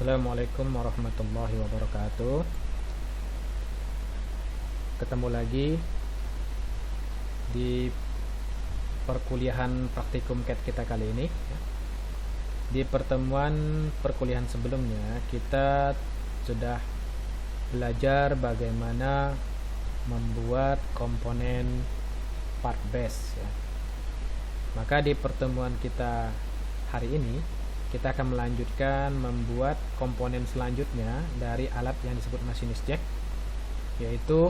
Assalamualaikum warahmatullahi wabarakatuh. Ketemu lagi di perkuliahan praktikum CAD kita kali ini. Di pertemuan perkuliahan sebelumnya kita sudah belajar bagaimana membuat komponen part base ya. Maka di pertemuan kita hari ini kita akan melanjutkan membuat komponen selanjutnya dari alat yang disebut masinis jack, yaitu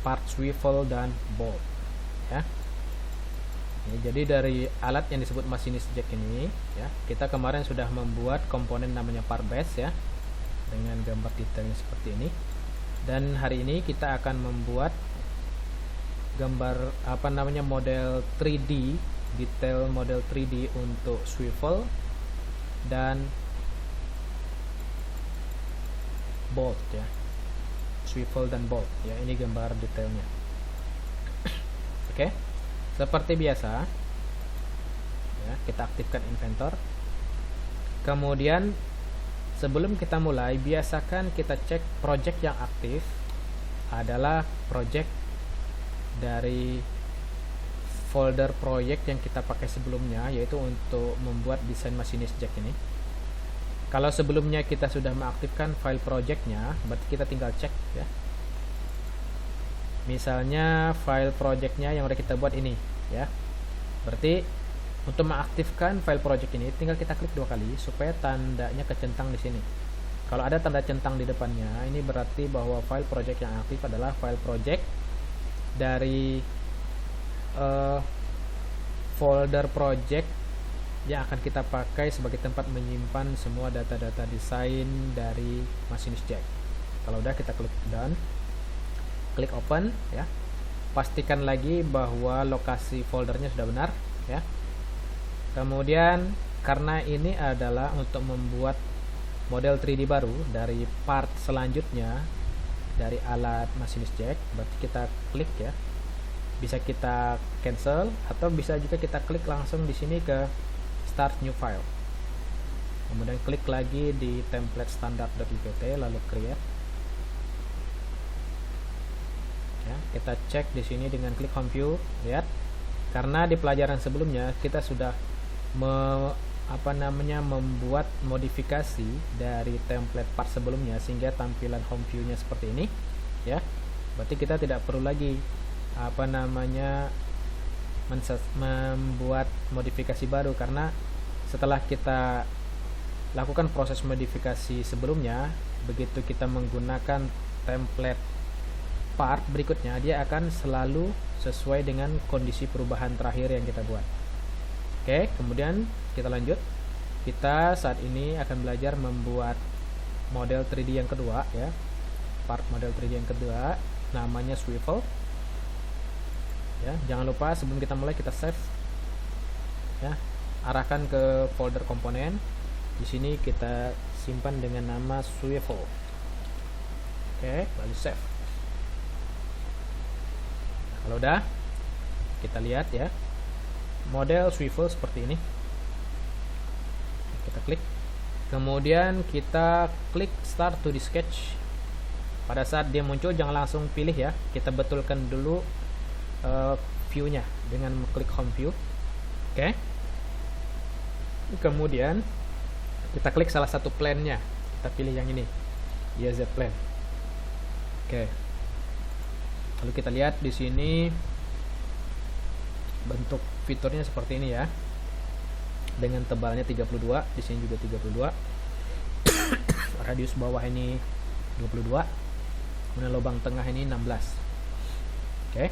part swivel dan bolt ya. Jadi dari alat yang disebut masinis jack ini ya, kita kemarin sudah membuat komponen namanya part base ya, dengan gambar detailnya seperti ini. Dan hari ini kita akan membuat gambar model 3D, detail model 3D untuk swivel dan bolt ya. Swivel dan bolt ya, ini gambar detailnya. Oke. Seperti biasa ya, kita aktifkan inventor. Kemudian sebelum kita mulai, biasakan kita cek project yang aktif adalah project dari folder project yang kita pakai sebelumnya, yaitu untuk membuat desain masinis jack ini. Kalau sebelumnya kita sudah mengaktifkan file projectnya, berarti kita tinggal cek ya. Misalnya file projectnya yang udah kita buat ini ya, berarti untuk mengaktifkan file project ini tinggal kita klik 2 kali supaya tandanya kecentang di sini. Kalau ada tanda centang di depannya, ini berarti bahwa file project yang aktif adalah file project dari folder project yang akan kita pakai sebagai tempat menyimpan semua data-data desain dari masinis jack. Kalau udah, kita klik done, klik open ya. Pastikan lagi bahwa lokasi foldernya sudah benar ya. Kemudian karena ini adalah untuk membuat model 3D baru dari part selanjutnya dari alat masinis jack, berarti kita klik ya. Bisa kita cancel atau bisa juga kita klik langsung di sini ke start new file. Kemudian klik lagi di template standard.ipt lalu create. Ya, kita cek di sini dengan klik home view. Lihat, karena di pelajaran sebelumnya kita sudah membuat modifikasi dari template part sebelumnya sehingga tampilan home view-nya seperti ini ya. Berarti kita tidak perlu lagi membuat modifikasi baru, karena setelah kita lakukan proses modifikasi sebelumnya, begitu kita menggunakan template part berikutnya, dia akan selalu sesuai dengan kondisi perubahan terakhir yang kita buat. Oke, kemudian kita lanjut. Kita saat ini akan belajar membuat model 3D yang kedua ya, part model 3D yang kedua namanya swivel ya. Jangan lupa sebelum kita mulai kita save ya, arahkan ke folder komponen. Di sini kita simpan dengan nama swivel. Oke, lalu save. Nah, kalau udah, kita lihat ya, model swivel seperti ini. Kita klik, kemudian kita klik start to the sketch. Pada saat dia muncul jangan langsung pilih ya, kita betulkan dulu view-nya dengan klik home view. Oke. Kemudian kita klik salah satu plane-nya. Kita pilih yang ini, YZ plane. Oke. Lalu kita lihat di sini bentuk fiturnya seperti ini ya. Dengan tebalnya 32, di sini juga 32. Radius bawah ini 22. Kemudian lubang tengah ini 16. Oke.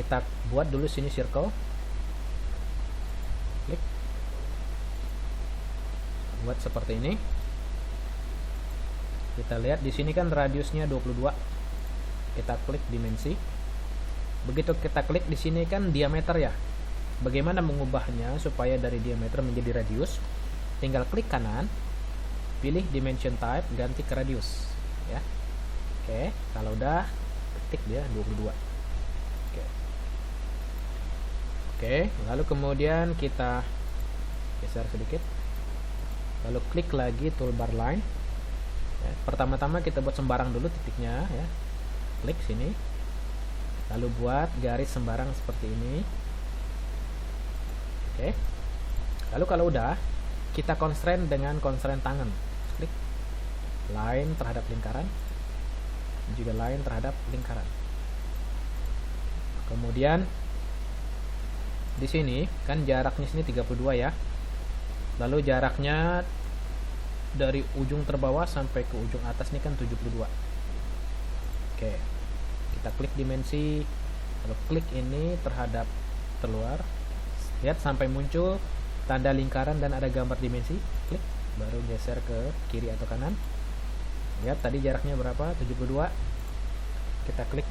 Kita buat dulu sini circle. Klik. Buat seperti ini. Kita lihat di sini kan radiusnya 22. Kita klik dimensi. Begitu kita klik di sini kan diameter ya. Bagaimana mengubahnya supaya dari diameter menjadi radius? Tinggal klik kanan, pilih dimension type, ganti ke radius ya. Oke, kalau udah ketik dia 22. Oke. Oke, lalu kemudian kita geser sedikit, lalu klik lagi toolbar line ya. Pertama-tama kita buat sembarang dulu titiknya ya, klik sini, lalu buat garis sembarang seperti ini. Oke, lalu kalau udah, kita constrain dengan constrain tangan, klik line terhadap lingkaran, juga line terhadap lingkaran. Kemudian di sini kan jaraknya sini 32 ya. Lalu jaraknya dari ujung terbawah sampai ke ujung atas ini kan 72. Oke. Kita klik dimensi, lalu klik ini terhadap terluar. Lihat sampai muncul tanda lingkaran dan ada gambar dimensi. Klik, baru geser ke kiri atau kanan. Lihat tadi jaraknya berapa? 72. Kita klik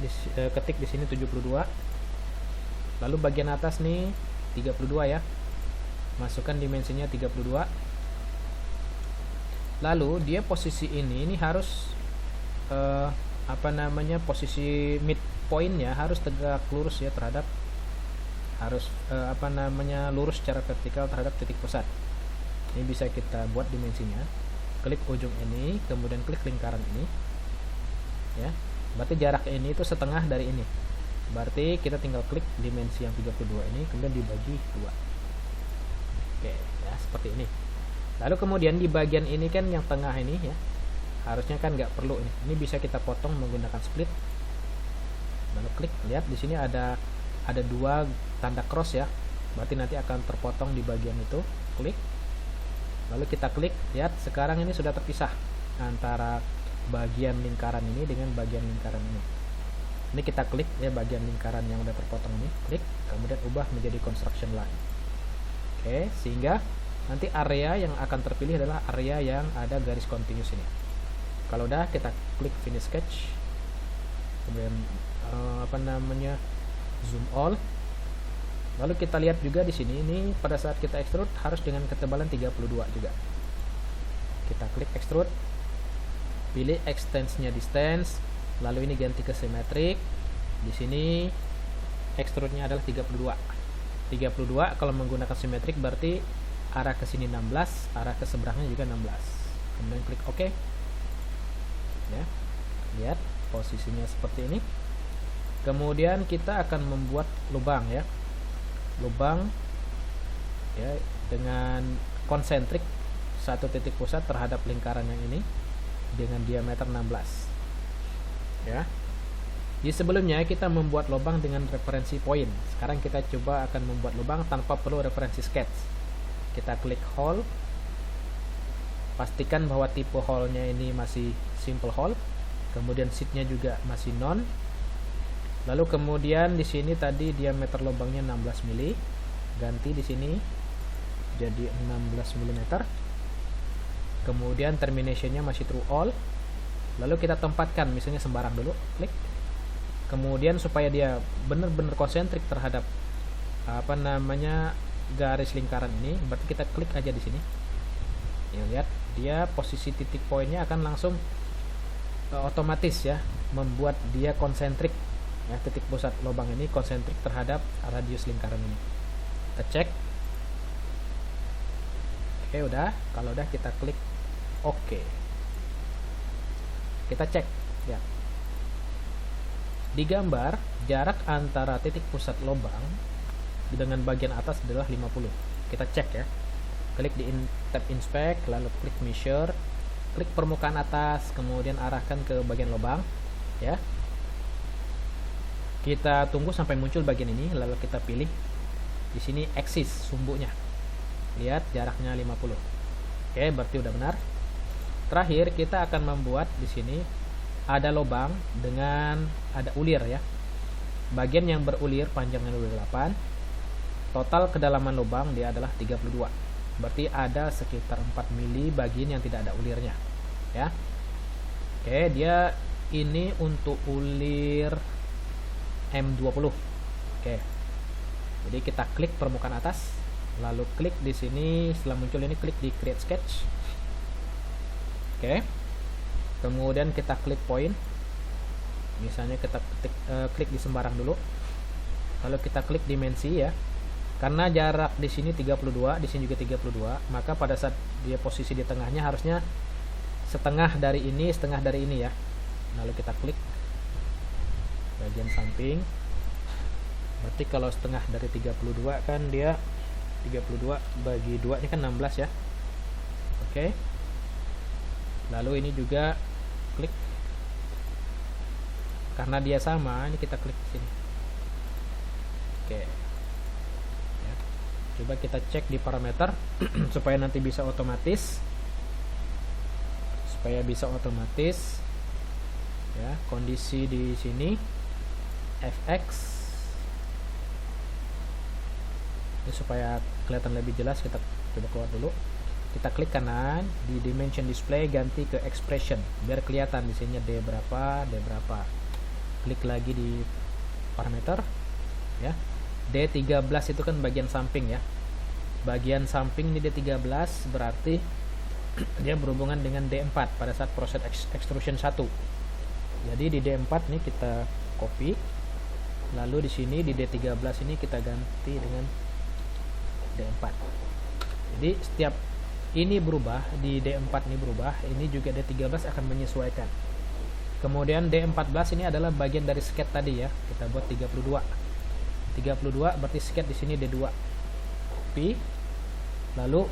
ketik di sini 72. Lalu bagian atas nih 32 ya. Masukkan dimensinya 32. Lalu dia posisi ini harus posisi midpointnya harus tegak lurus ya terhadap, harus lurus secara vertikal terhadap titik pusat. Ini bisa kita buat dimensinya. Klik ujung ini, kemudian klik lingkaran ini. Ya. Berarti jarak ini itu setengah dari ini. Berarti kita tinggal klik dimensi yang 32 ini, kemudian dibagi 2. Oke, ya seperti ini. Lalu kemudian di bagian ini kan yang tengah ini ya, harusnya kan nggak perlu ini. Ini bisa kita potong menggunakan split. Lalu klik, lihat di sini ada 2 tanda cross ya. Berarti nanti akan terpotong di bagian itu. Klik. Lalu kita klik, lihat sekarang ini sudah terpisah antara bagian lingkaran ini dengan bagian lingkaran ini. Ini kita klik ya bagian lingkaran yang udah terpotong ini, klik, kemudian ubah menjadi construction line. Oke, sehingga nanti area yang akan terpilih adalah area yang ada garis continuous ini. Kalau udah, kita klik finish sketch, kemudian zoom all. Lalu kita lihat juga di sini, ini pada saat kita extrude harus dengan ketebalan 32 juga. Kita klik extrude, pilih extends-nya distance. Lalu ini ganti ke symmetric. Di sini extrude-nya adalah 32. 32 kalau menggunakan symmetric berarti arah ke sini 16, arah ke seberangnya juga 16. Kemudian klik OK. Ya. Lihat posisinya seperti ini. Kemudian kita akan membuat lubang ya. Lubang ya dengan konsentrik satu titik pusat terhadap lingkaran yang ini dengan diameter 16. Ya. Di sebelumnya kita membuat lubang dengan referensi point. Sekarang kita coba akan membuat lubang tanpa perlu referensi sketch. Kita klik hole. Pastikan bahwa tipe hole-nya ini masih simple hole. Kemudian sheet-nya juga masih non. Lalu kemudian di sini tadi diameter lubangnya 16 mili. Ganti di sini jadi 16 mm. Kemudian termination-nya masih true all. Lalu kita tempatkan misalnya sembarang dulu, klik. Kemudian supaya dia benar-benar konsentrik terhadap garis lingkaran ini, berarti kita klik aja di sini. Ya, lihat dia posisi titik poinnya akan langsung otomatis ya membuat dia konsentrik ya, titik pusat lubang ini konsentrik terhadap radius lingkaran ini. Kita cek. Oke, udah. Kalau udah kita klik OK. Kita cek ya. Di gambar jarak antara titik pusat lubang dengan bagian atas adalah 50. Kita cek ya. Klik di tab inspect, lalu klik measure, klik permukaan atas, kemudian arahkan ke bagian lubang ya. Kita tunggu sampai muncul bagian ini, lalu kita pilih di sini axis sumbunya. Lihat jaraknya 50. Oke, berarti udah benar. Terakhir kita akan membuat di sini ada lubang dengan ada ulir ya. Bagian yang berulir panjangnya 28. Total kedalaman lubang dia adalah 32. Berarti ada sekitar 4 mili bagian yang tidak ada ulirnya ya. Oke, dia ini untuk ulir M20. Oke. Jadi kita klik permukaan atas, lalu klik di sini, setelah muncul ini klik di create sketch. Oke. Kemudian kita klik point. Misalnya kita klik di sembarang dulu. Lalu kita klik dimensi ya. Karena jarak di sini 32, di sini juga 32, maka pada saat dia posisi di tengahnya harusnya setengah dari ini ya. Lalu kita klik bagian samping. Berarti kalau setengah dari 32 kan dia 32 bagi 2 ini kan 16 ya. Oke. Lalu ini juga klik. Karena dia sama, ini kita klik sini. Oke. Ya. Coba kita cek di parameter supaya nanti bisa otomatis. Ya, kondisi di sini fx ini supaya kelihatan lebih jelas, kita coba keluar dulu. Kita klik kanan di dimension display, ganti ke expression biar kelihatan di sini D berapa. Klik lagi di parameter ya. D13 itu kan bagian samping ya. Bagian samping di D13 berarti dia berhubungan dengan D4 pada saat proses extrusion 1. Jadi di D4 ini kita copy. Lalu di sini di D13 ini kita ganti dengan D4. Jadi setiap ini berubah, di D4 ini berubah, ini juga D13 akan menyesuaikan. Kemudian D14 ini adalah bagian dari sketch tadi ya. Kita buat 32. 32 berarti sketch di sini D2. Copy. Lalu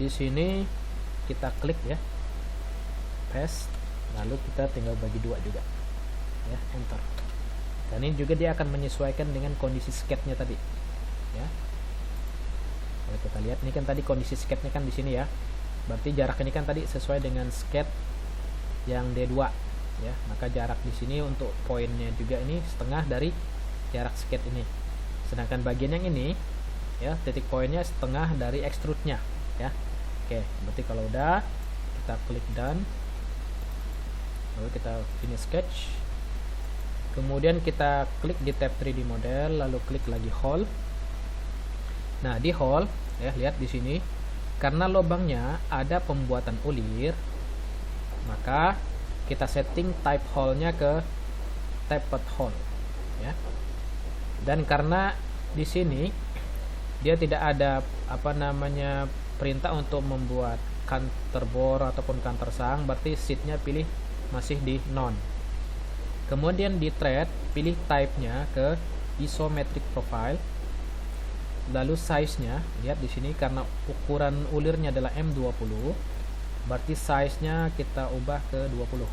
di sini kita klik ya. Paste. Lalu kita tinggal bagi 2 juga. Ya, enter. Dan ini juga dia akan menyesuaikan dengan kondisi sketchnya tadi. Ya. Kalau kita lihat ini kan tadi kondisi sketchnya kan di sini ya. Berarti jarak ini kan tadi sesuai dengan sketch yang D2 ya. Maka jarak di sini untuk poinnya juga ini setengah dari jarak sketch ini. Sedangkan bagian yang ini ya, titik poinnya setengah dari extrude-nya ya. Oke, berarti kalau udah kita klik done. Lalu kita finish sketch. Kemudian kita klik di tab 3D model, lalu klik lagi hole. Nah, di hole ya, lihat di sini karena lubangnya ada pembuatan ulir, maka kita setting type hole-nya ke tapered hole ya. Dan karena di sini dia tidak ada perintah untuk membuat counter bore ataupun counter sang, berarti sheet-nya pilih masih di none. Kemudian di thread pilih type-nya ke isometric profile. Lalu size-nya, lihat di sini karena ukuran ulirnya adalah M20, berarti size-nya kita ubah ke 20.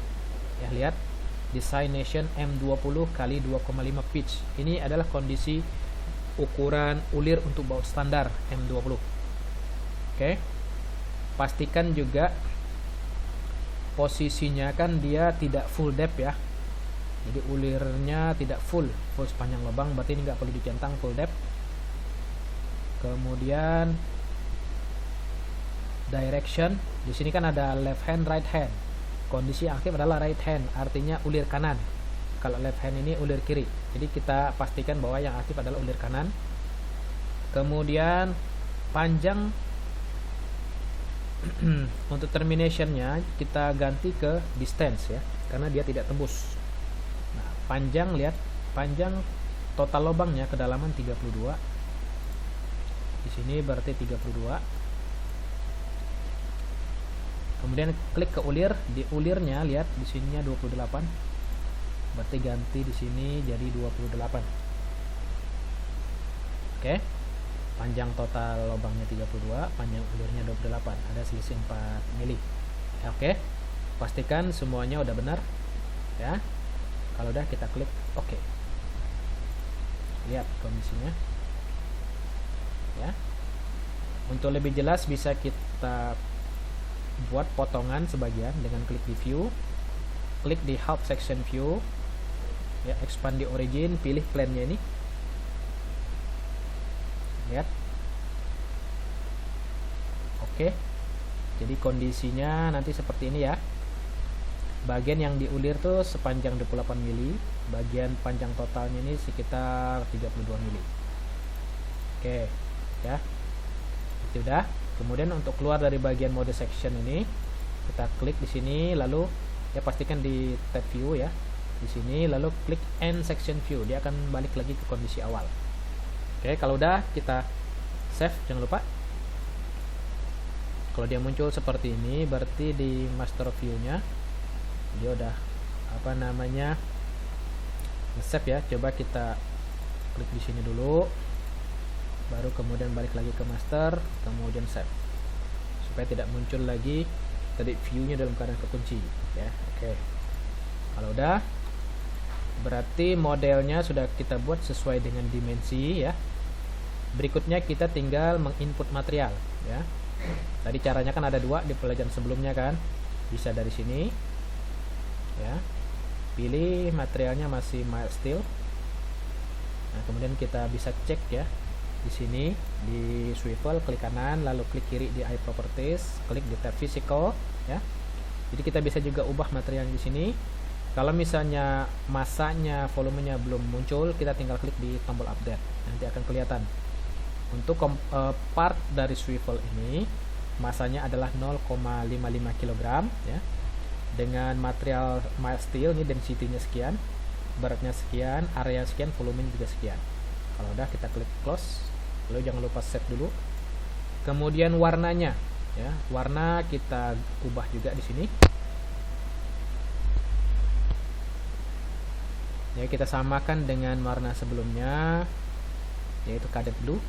Ya, lihat designation M20 kali 2,5 pitch. Ini adalah kondisi ukuran ulir untuk baut standar M20. Oke. Pastikan juga posisinya kan dia tidak full depth ya. Jadi ulirnya tidak full sepanjang lubang, berarti ini nggak perlu dicentang full depth. Kemudian direction, di sini kan ada left hand, right hand. Kondisi aktif adalah right hand, artinya ulir kanan. Kalau left hand ini ulir kiri. Jadi kita pastikan bahwa yang aktif adalah ulir kanan. Kemudian panjang untuk terminationnya kita ganti ke distance ya, karena dia tidak tembus. Nah, panjang, lihat panjang total lubangnya kedalaman 32. Di sini berarti 32. Kemudian klik ke ulir, di ulirnya lihat di sininya 28. Berarti ganti di sini jadi 28. Oke. Panjang total lubangnya 32, panjang ulirnya 28. Ada selisih 4 mili. Ya, oke. Pastikan semuanya udah benar ya. Kalau udah kita klik oke. Lihat kondisinya. Ya. Untuk lebih jelas bisa kita buat potongan sebagian dengan klik di view, klik di half section view ya, expand di origin, pilih plane-nya ini. Lihat. Oke. Jadi kondisinya nanti seperti ini ya. Bagian yang diulir tuh sepanjang 28 mili, bagian panjang totalnya ini sekitar 32 mili. Oke, ya. Itu udah. Kemudian untuk keluar dari bagian mode section ini, kita klik di sini, lalu ya pastikan di tab view ya. di sini, lalu klik end section view, dia akan balik lagi ke kondisi awal. Oke, kalau udah kita save, jangan lupa. Kalau dia muncul seperti ini, berarti di master view-nya dia udah save ya. Coba kita klik di sini dulu, baru kemudian balik lagi ke master, kemudian save, supaya tidak muncul lagi tadi view-nya dalam keadaan kekunci ya. Oke, kalau udah, berarti modelnya sudah kita buat sesuai dengan dimensi ya. Berikutnya kita tinggal menginput material ya. Tadi caranya kan ada dua di pelajaran sebelumnya kan. Bisa dari sini ya, pilih materialnya masih mild steel. Nah, kemudian kita bisa cek ya, di sini di swivel klik kanan, lalu klik kiri di eye properties, klik di tab physical ya. Jadi kita bisa juga ubah material di sini. Kalau misalnya masanya, volumenya belum muncul, kita tinggal klik di tombol update, nanti akan kelihatan. Untuk part dari swivel ini masanya adalah 0,55 kg ya, dengan material mild steel. Ini density-nya sekian, beratnya sekian, area sekian, volume juga sekian. Kalau udah, kita klik close, lalu jangan lupa save dulu. Kemudian warnanya ya, warna kita ubah juga di sini ya, kita samakan dengan warna sebelumnya, yaitu cadet blue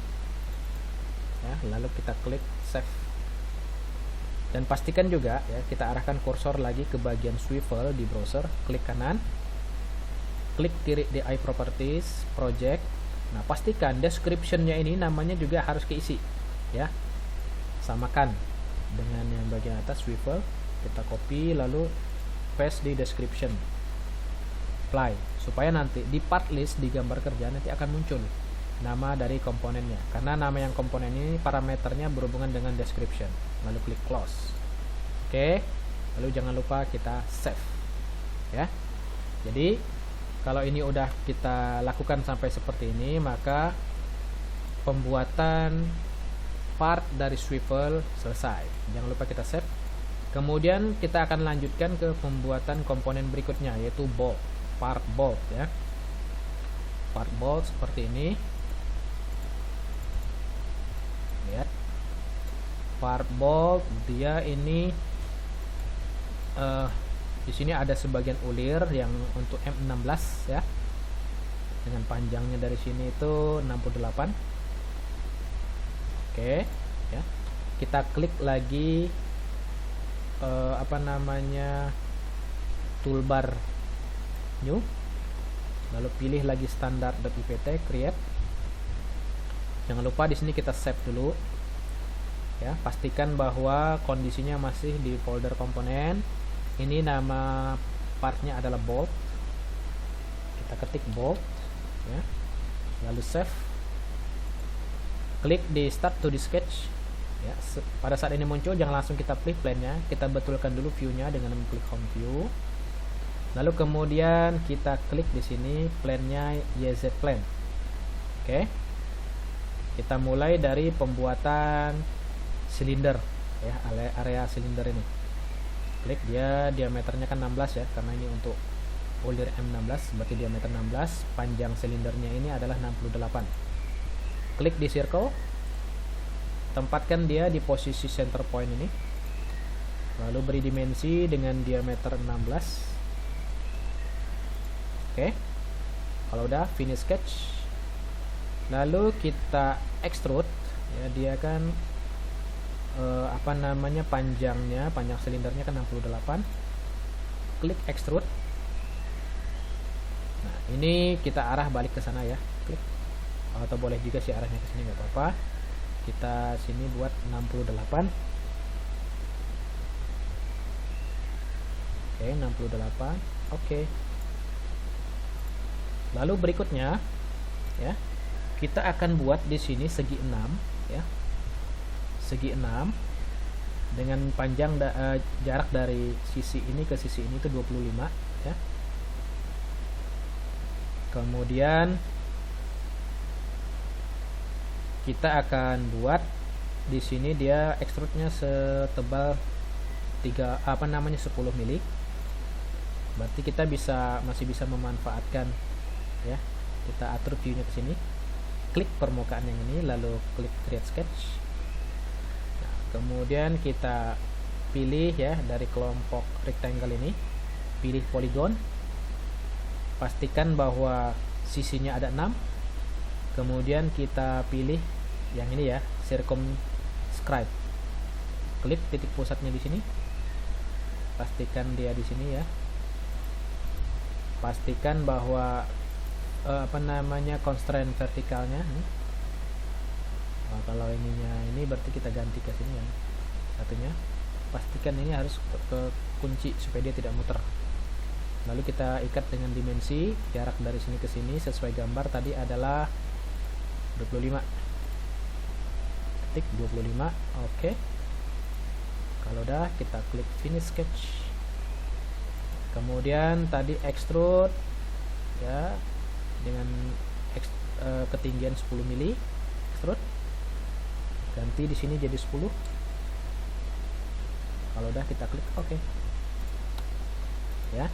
ya. Lalu kita klik save, dan pastikan juga ya, kita arahkan kursor lagi ke bagian swivel di browser, klik kanan, klik kiri di eye properties, project. Nah, pastikan description-nya ini namanya juga harus keisi ya, samakan dengan yang bagian atas swivel. Kita copy lalu paste di description, apply, supaya nanti di part list di gambar kerja nanti akan muncul nama dari komponennya, karena nama yang komponen ini parameternya berhubungan dengan description. Lalu klik close. Oke, lalu jangan lupa kita save ya. Jadi kalau ini udah kita lakukan sampai seperti ini, maka pembuatan part dari swivel selesai. Jangan lupa kita save. Kemudian kita akan lanjutkan ke pembuatan komponen berikutnya, yaitu bolt, part bolt ya. Part bolt seperti ini. Lihat, part bolt dia ini di sini ada sebagian ulir yang untuk M16 ya, dengan panjangnya dari sini itu 68. Oke ya, kita klik lagi toolbar new, lalu pilih lagi standar.ipt, create. Jangan lupa di sini kita save dulu ya, pastikan bahwa kondisinya masih di folder komponen. Ini nama partnya adalah bolt, kita ketik bolt ya, lalu save, klik di start to the sketch ya. Pada saat ini muncul, jangan langsung kita pilih plan-nya, kita betulkan dulu view-nya dengan mengklik home view, lalu kemudian kita klik di sini plan-nya YZ plan. Oke, kita mulai dari pembuatan silinder ya, area silinder ini. Klik, dia diameternya kan 16 ya, karena ini untuk ulir M16, berarti diameter 16, panjang silindernya ini adalah 68. Klik di circle, tempatkan dia di posisi center point ini, lalu beri dimensi dengan diameter 16. Oke, kalau udah finish sketch, lalu kita extrude ya, dia kan panjang silindernya kan 68. Klik extrude. Nah, ini kita arah balik ke sana ya, klik, atau boleh juga sih arahnya ke sini, nggak apa-apa. Kita sini buat 68. Oke, 68. Oke, lalu berikutnya ya, kita akan buat di sini segi 6 ya, segi 6 dengan panjang jarak dari sisi ini ke sisi ini itu 25 ya. Kemudian kita akan buat di sini dia extrude-nya setebal 10 mili. berarti kita masih bisa memanfaatkan ya. Kita atur view-nya ke sini, klik permukaan yang ini, lalu klik create sketch. Nah, kemudian kita pilih ya dari kelompok rectangle ini, pilih polygon, pastikan bahwa sisinya ada 6. Kemudian kita pilih yang ini ya, circumscribe. Klik titik pusatnya di sini. Pastikan dia di sini ya. Pastikan bahwa constraint vertikalnya. Kalau ininya ini berarti kita ganti ke sini ya. Satunya. Pastikan ini harus ke kunci supaya dia tidak muter. Lalu kita ikat dengan dimensi, jarak dari sini ke sini sesuai gambar tadi adalah 25. Ketik 25. Oke. Kalau udah, kita klik finish sketch. Kemudian tadi extrude ya dengan ketinggian 10 mili, extrude. Ganti di sini jadi 10. Kalau udah, kita klik oke. Ya.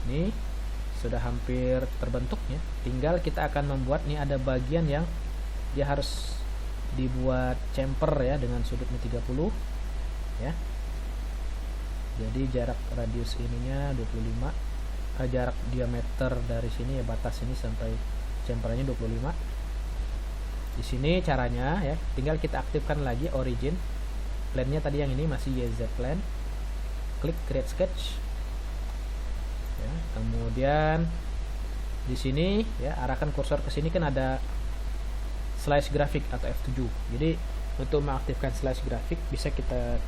Ini sudah hampir terbentuk ya. Tinggal kita akan membuat, nih ada bagian yang dia harus dibuat chamfer ya dengan sudutnya 30 ya. Jadi jarak radius ininya 25, jarak diameter dari sini ya, batas ini sampai chamfernya 25. Di sini caranya ya, tinggal kita aktifkan lagi origin. Plane-nya tadi yang ini masih YZ plane. Klik create sketch. Ya, kemudian di sini ya arahkan kursor ke sini, kan ada slice grafik atau F7. Jadi untuk mengaktifkan slice grafik bisa kita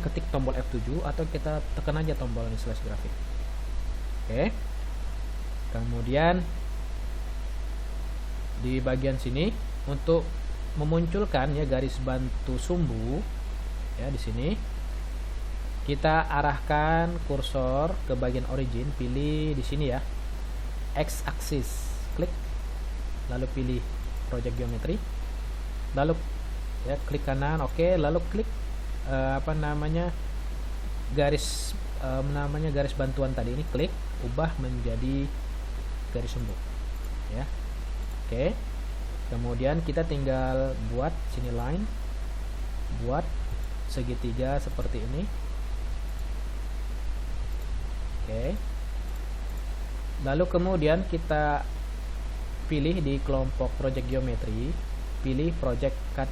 ketik tombol F7 atau kita tekan aja tombol ini slice grafik. Oke. Kemudian di bagian sini untuk memunculkan ya garis bantu sumbu ya, di sini kita arahkan kursor ke bagian origin, pilih di sini ya X axis, klik, lalu pilih project geometry, lalu ya klik kanan, oke, lalu klik garis garis bantuan tadi ini, klik, ubah menjadi garis sumbu ya. Oke. Kemudian kita tinggal buat sini line, buat segitiga seperti ini. Oke. Lalu kemudian kita pilih di kelompok project geometry, pilih project cut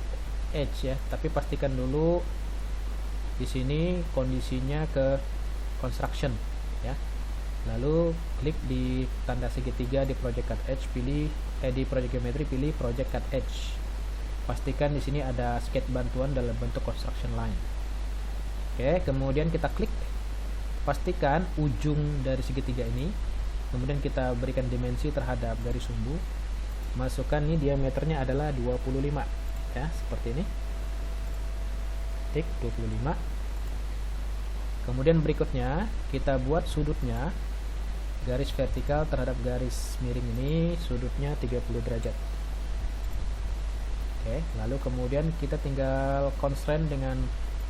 edge ya, tapi pastikan dulu di sini kondisinya ke construction ya. Lalu klik di tanda segitiga di project cut edge, pilih di project geometry, pilih project cut edge. Pastikan di sini ada sketch bantuan dalam bentuk construction line. Oke, kemudian kita klik. Pastikan ujung dari segitiga ini. Kemudian kita berikan dimensi terhadap garis sumbu. Masukkan nih diameternya adalah 25 ya, seperti ini. Tik 25. Kemudian berikutnya kita buat sudutnya, garis vertikal terhadap garis miring ini sudutnya 30 derajat. Oke, lalu kemudian kita tinggal constraint dengan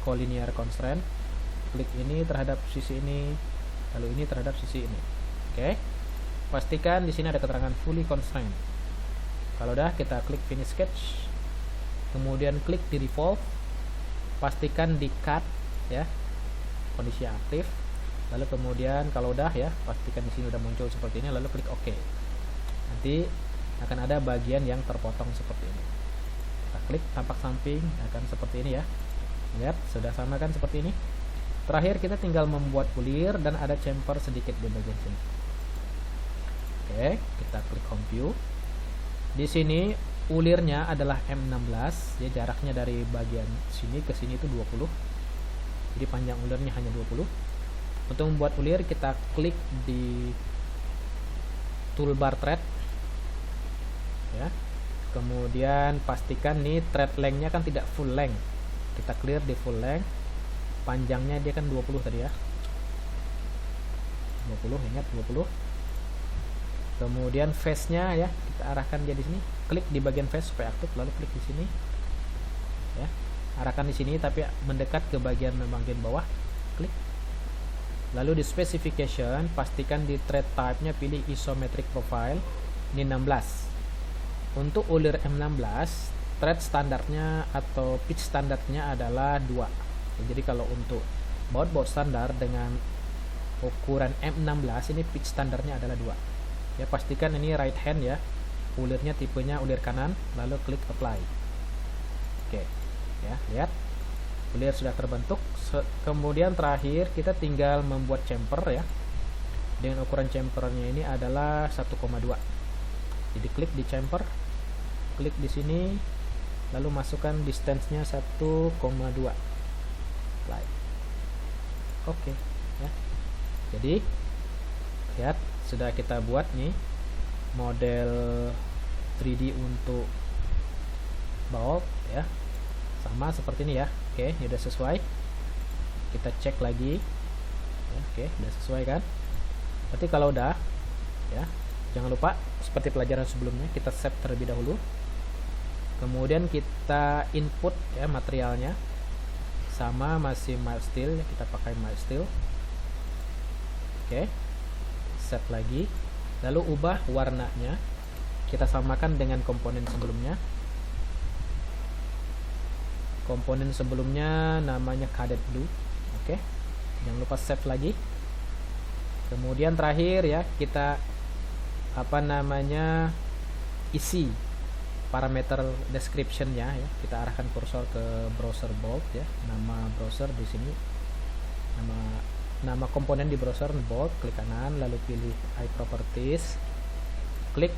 collinear constraint. Klik ini terhadap sisi ini, lalu ini terhadap sisi ini. Oke. Pastikan di sini ada keterangan fully constraint. Kalau udah, kita klik finish sketch. Kemudian klik di revolve. Pastikan di cut ya, kondisi aktif. Lalu kemudian kalau udah ya, pastikan di sini udah muncul seperti ini, lalu klik OK. Nanti akan ada bagian yang terpotong seperti ini. Kita klik tampak samping akan seperti ini ya. Lihat, sudah sama kan seperti ini. Terakhir kita tinggal membuat ulir dan ada chamfer sedikit di bagian sini. Oke, kita klik home view. Di sini ulirnya adalah M16 ya, jaraknya dari bagian sini ke sini itu 20. Jadi panjang ulirnya hanya 20. Untuk membuat ulir kita klik di toolbar thread ya. Kemudian pastikan nih thread length-nya kan tidak full length. Kita clear di full length. Panjangnya dia kan 20 tadi ya. 20, ingat 20. Kemudian face-nya ya, kita arahkan dia di sini. Klik di bagian face supaya aktif, lalu klik di sini. Ya. Arahkan di sini tapi mendekat ke bagian bawah. Klik. Lalu di specification pastikan di thread type-nya pilih isometric profile, ini 16. Untuk ulir M16 thread standarnya atau pitch standarnya adalah 2. Jadi kalau untuk baut standar dengan ukuran M16 ini pitch standarnya adalah 2. Ya, pastikan ini right hand ya, ulirnya tipenya ulir kanan, lalu klik apply. Oke ya, lihat ulir sudah terbentuk. Kemudian terakhir kita tinggal membuat chamfer ya, dengan ukuran chamfernya ini adalah 1,2. jadi klik di chamfer, klik di sini, lalu masukkan distance-nya 1,2. apply. Oke ya, jadi lihat sudah kita buat nih model 3D untuk bolt ya, sama seperti ini ya. Oke, ini udah sesuai, kita cek lagi ya. Oke, udah sesuai kan. Berarti kalau udah ya, jangan lupa seperti pelajaran sebelumnya kita save terlebih dahulu, kemudian kita input ya materialnya, sama masih mild steel, kita pakai mild steel. Oke, set lagi, lalu ubah warnanya, kita samakan dengan komponen sebelumnya. Komponen sebelumnya namanya cadet blue. Oke, jangan lupa save lagi. Kemudian terakhir ya, kita isi parameter description-nya ya. Kita arahkan kursor ke browser bolt ya, nama browser di sini, nama komponen di browser bolt, klik kanan, lalu pilih iProperties, klik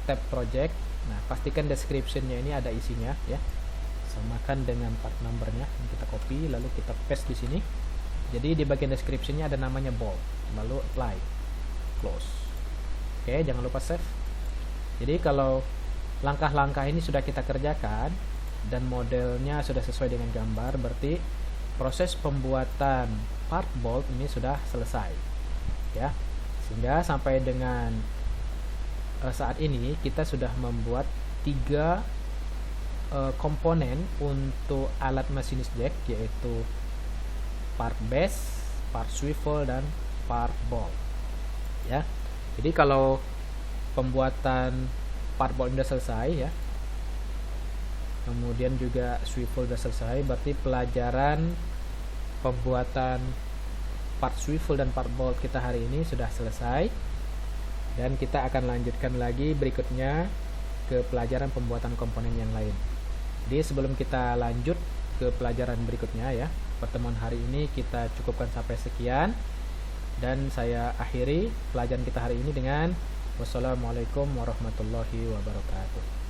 tab project. Nah, pastikan description-nya ini ada isinya ya, samakan dengan part number-nya, kita copy lalu kita paste di sini. Jadi di bagian description-nya ada namanya bolt, lalu apply, close. Oke, jangan lupa save. Jadi kalau langkah-langkah ini sudah kita kerjakan dan modelnya sudah sesuai dengan gambar, berarti proses pembuatan part bolt ini sudah selesai ya. Sehingga sampai dengan saat ini kita sudah membuat 3 komponen untuk alat masinis jack, yaitu part base, part swivel, dan part bolt ya. Jadi kalau pembuatan part bolt sudah selesai ya, kemudian juga swivel sudah selesai, berarti pelajaran pembuatan part swivel dan part bolt kita hari ini sudah selesai, dan kita akan lanjutkan lagi berikutnya ke pelajaran pembuatan komponen yang lain. Jadi sebelum kita lanjut ke pelajaran berikutnya ya, pertemuan hari ini kita cukupkan sampai sekian, dan saya akhiri pelajaran kita hari ini dengan wassalamualaikum warahmatullahi wabarakatuh.